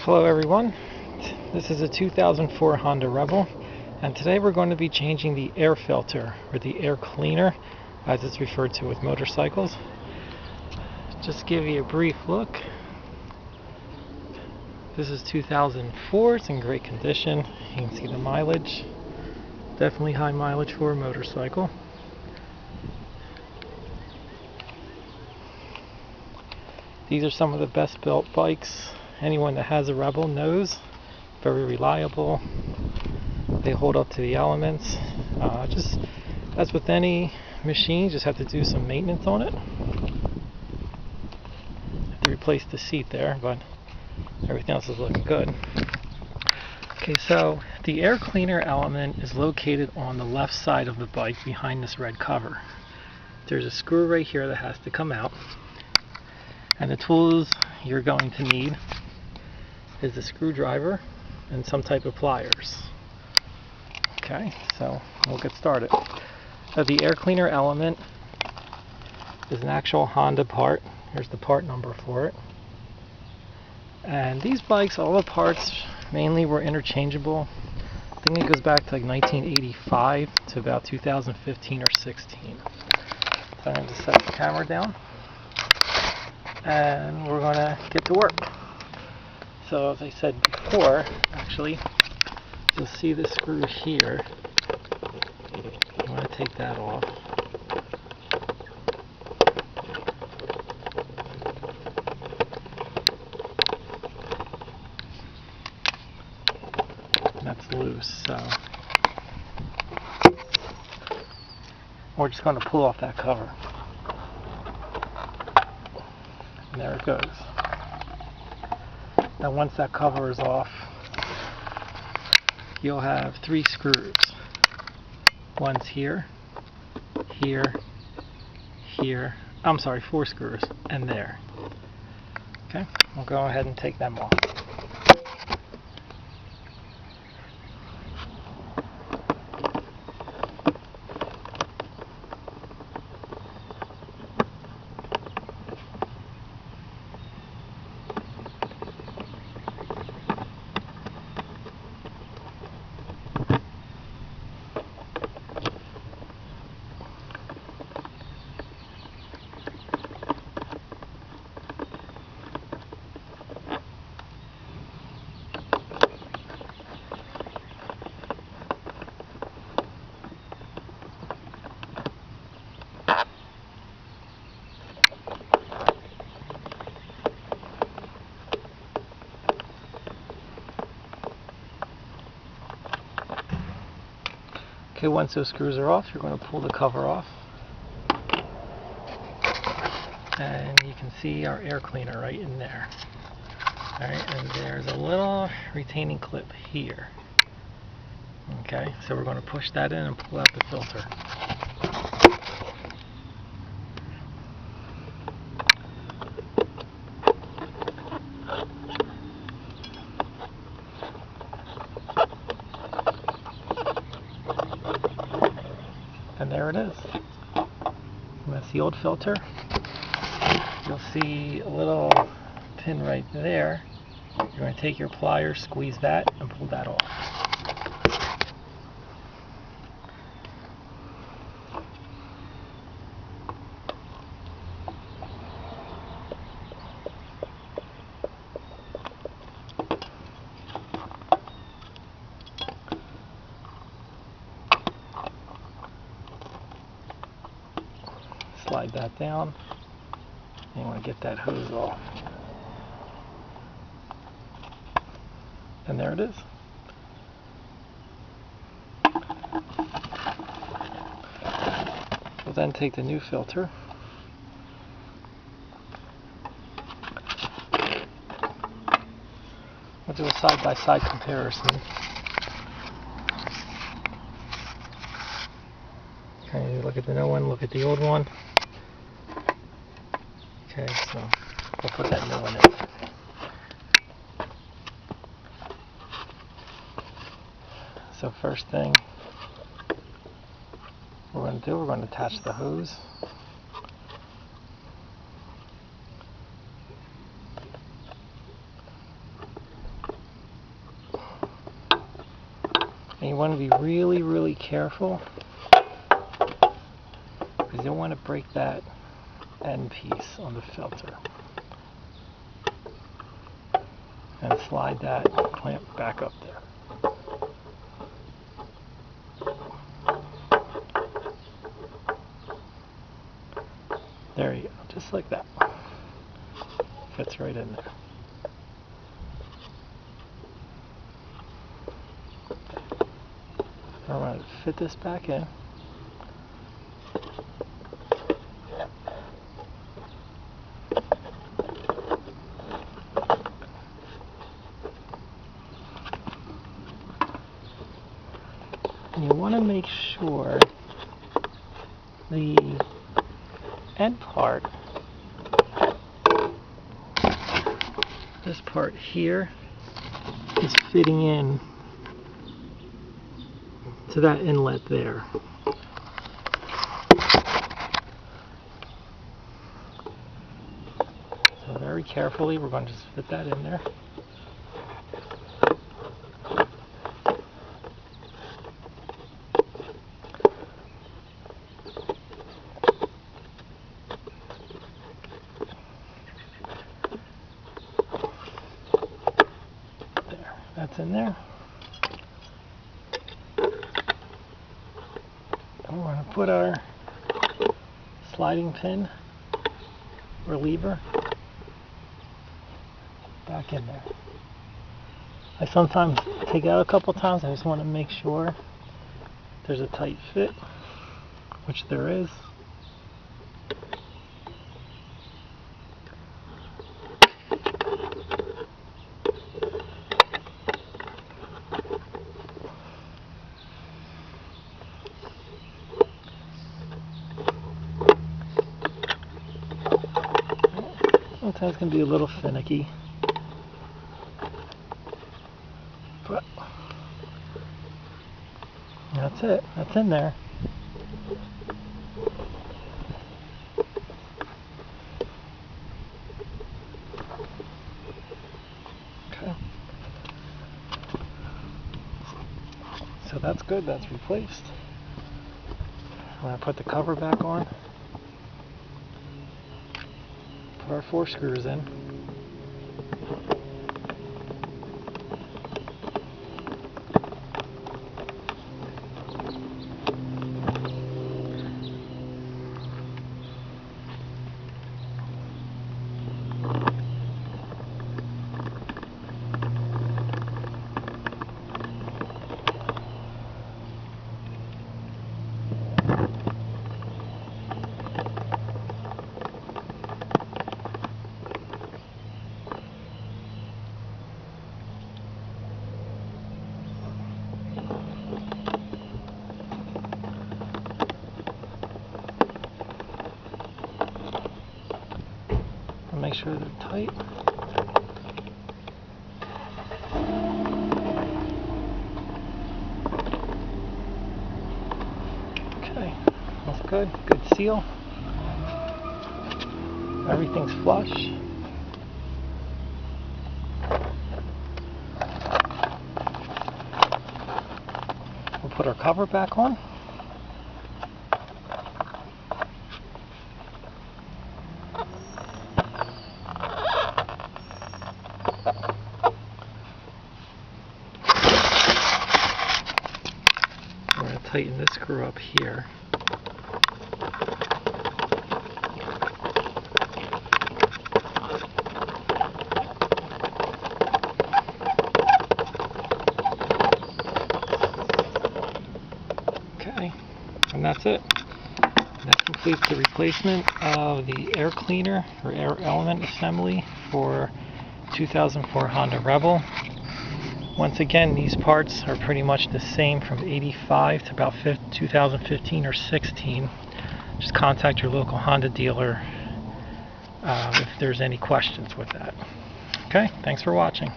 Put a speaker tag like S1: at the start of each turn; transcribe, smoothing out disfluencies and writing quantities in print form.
S1: Hello everyone, this is a 2004 Honda Rebel, and today we're going to be changing the air filter, or the air cleaner as it's referred to with motorcycles. Just give you a brief look. This is 2004, it's in great condition. You can see the mileage, definitely high mileage for a motorcycle. These are some of the best built bikes. Anyone that has a Rebel knows. Very reliable. They hold up to the elements. Just as with any machine, just have to do some maintenance on it. Have to replace the seat there, but everything else is looking good. Okay, so the air cleaner element is located on the left side of the bike behind this red cover. There's a screw right here that has to come out, and the tools you're going to need is a screwdriver and some type of pliers. Okay, so we'll get started. So the air cleaner element is an actual Honda part. Here's the part number for it. And these bikes, all the parts mainly were interchangeable. I think it goes back to like 1985 to about 2015 or 16. So I'm going to set the camera down and we're going to get to work. So as I said before, actually, you'll see the screw here. I'm going to take that off. And that's loose, so we're just going to pull off that cover. And there it goes. Now once that cover is off, you'll have 3 screws. One's here, here, here. I'm sorry, 4 screws, and there. Okay, we'll go ahead and take them off. Okay, once those screws are off, you're going to pull the cover off. And you can see our air cleaner right in there. Alright, and there's a little retaining clip here. Okay, so we're going to push that in and pull out the filter. And there it is. And that's the old filter. You'll see a little pin right there. You're going to take your pliers, squeeze that, and pull that off. Slide that down. You want to get that hose off. And there it is. We'll then take the new filter. We'll do a side-by-side comparison. Okay, look at the new one, look at the old one. Okay, so we'll put that new one in. So first thing we're going to do, we're going to attach the hose. And you want to be really, really careful, because you don't want to break that end piece on the filter. And slide that clamp back up there. There you go, just like that. Fits right in there. I'm going to fit this back in. And you want to make sure the end part, this part here, is fitting in to that inlet there. So very carefully, we're going to just fit that in there. There, that's in there. We're going to put our sliding pin or lever back in there. I sometimes take it out a couple times. I just want to make sure there's a tight fit, which there is. Sometimes it can be a little finicky, but that's it. That's in there. Okay. So that's good. That's replaced. I'm going to put the cover back on. Put our 4 screws in. Make sure they're tight. Okay, that's good. Good seal. Everything's flush. We'll put our cover back on. Tighten this screw up here. Okay, and that's it. That completes the replacement of the air cleaner or air element assembly for 2004 Honda Rebel. Once again, these parts are pretty much the same from 85 to about 2015 or 16. Just contact your local Honda dealer if there's any questions with that. Okay, thanks for watching.